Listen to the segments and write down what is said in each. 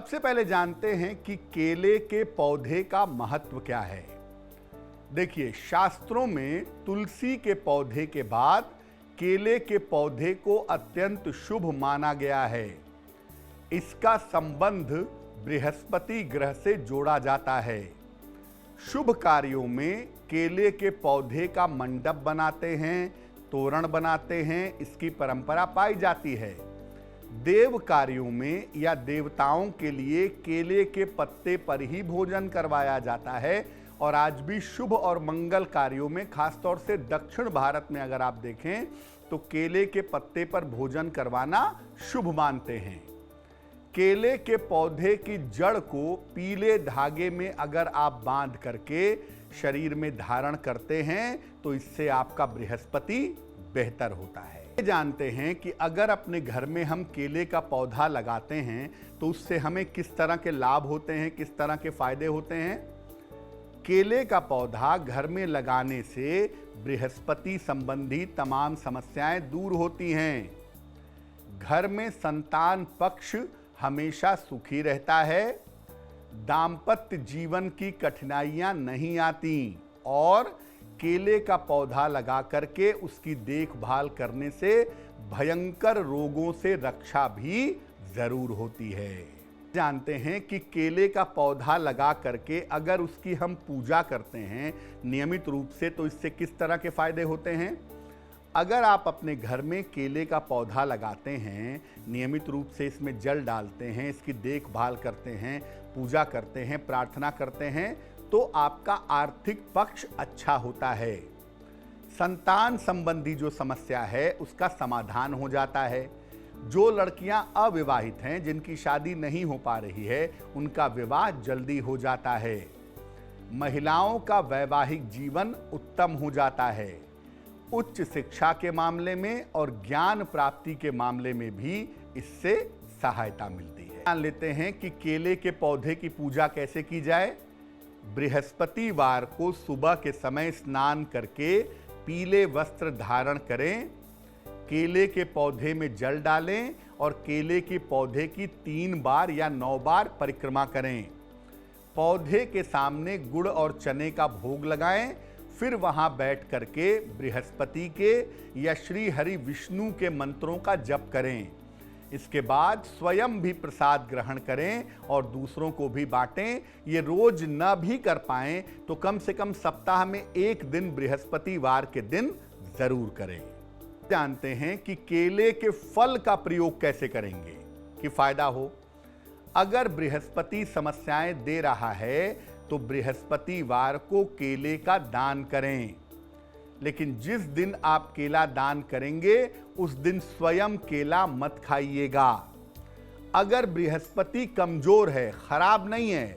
सबसे पहले जानते हैं कि केले के पौधे का महत्व क्या है। देखिए, शास्त्रों में तुलसी के पौधे के बाद केले के पौधे को अत्यंत शुभ माना गया है। इसका संबंध बृहस्पति ग्रह से जोड़ा जाता है। शुभ कार्यों में केले के पौधे का मंडप बनाते हैं, तोरण बनाते हैं, इसकी परंपरा पाई जाती है। देव कार्यों में या देवताओं के लिए केले के पत्ते पर ही भोजन करवाया जाता है और आज भी शुभ और मंगल कार्यों में, खासतौर से दक्षिण भारत में अगर आप देखें तो केले के पत्ते पर भोजन करवाना शुभ मानते हैं। केले के पौधे की जड़ को पीले धागे में अगर आप बांध करके शरीर में धारण करते हैं तो इससे आपका बृहस्पति बेहतर होता है। जानते हैं कि अगर अपने घर में हम केले का पौधा लगाते हैं तो उससे हमें किस तरह के लाभ होते हैं, किस तरह के फायदे होते हैं। केले का पौधा घर में लगाने से बृहस्पति संबंधी तमाम समस्याएं दूर होती हैं। घर में संतान पक्ष हमेशा सुखी रहता है, दाम्पत्य जीवन की कठिनाइयां नहीं आती और केले का पौधा लगा करके उसकी देखभाल करने से भयंकर रोगों से रक्षा भी जरूर होती है। जानते हैं कि केले का पौधा लगा करके अगर उसकी हम पूजा करते हैं नियमित रूप से तो इससे किस तरह के फायदे होते हैं। अगर आप अपने घर में केले का पौधा लगाते हैं, नियमित रूप से इसमें जल डालते हैं, इसकी देखभाल करते हैं, पूजा करते हैं, प्रार्थना करते हैं तो आपका आर्थिक पक्ष अच्छा होता है। संतान संबंधी जो समस्या है उसका समाधान हो जाता है। जो लड़कियां अविवाहित हैं, जिनकी शादी नहीं हो पा रही है, उनका विवाह जल्दी हो जाता है। महिलाओं का वैवाहिक जीवन उत्तम हो जाता है। उच्च शिक्षा के मामले में और ज्ञान प्राप्ति के मामले में भी इससे सहायता मिलती है। जान लेते हैं कि केले के पौधे की पूजा कैसे की जाए। बृहस्पतिवार को सुबह के समय स्नान करके पीले वस्त्र धारण करें, केले के पौधे में जल डालें और केले के पौधे की 3 बार या 9 बार परिक्रमा करें। पौधे के सामने गुड़ और चने का भोग लगाएं, फिर वहां बैठ करके बृहस्पति के या श्री हरि विष्णु के मंत्रों का जप करें। इसके बाद स्वयं भी प्रसाद ग्रहण करें और दूसरों को भी बांटें। ये रोज न भी कर पाएं तो कम से कम सप्ताह में 1 दिन बृहस्पतिवार के दिन जरूर करें। जानते हैं कि केले के फल का प्रयोग कैसे करेंगे कि फायदा हो। अगर बृहस्पति समस्याएं दे रहा है तो बृहस्पतिवार को केले का दान करें, लेकिन जिस दिन आप केला दान करेंगे उस दिन स्वयं केला मत खाइएगा। अगर बृहस्पति कमजोर है, खराब नहीं है,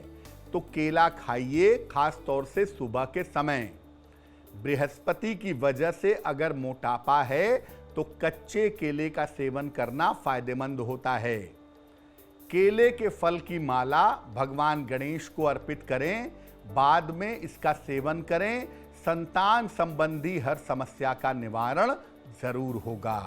तो केला खाइए, खास तौर से सुबह के समय। बृहस्पति की वजह से अगर मोटापा है तो कच्चे केले का सेवन करना फायदेमंद होता है। केले के फल की माला भगवान गणेश को अर्पित करें, बाद में इसका सेवन करें। संतान संबंधी हर समस्या का निवारण जरूर होगा।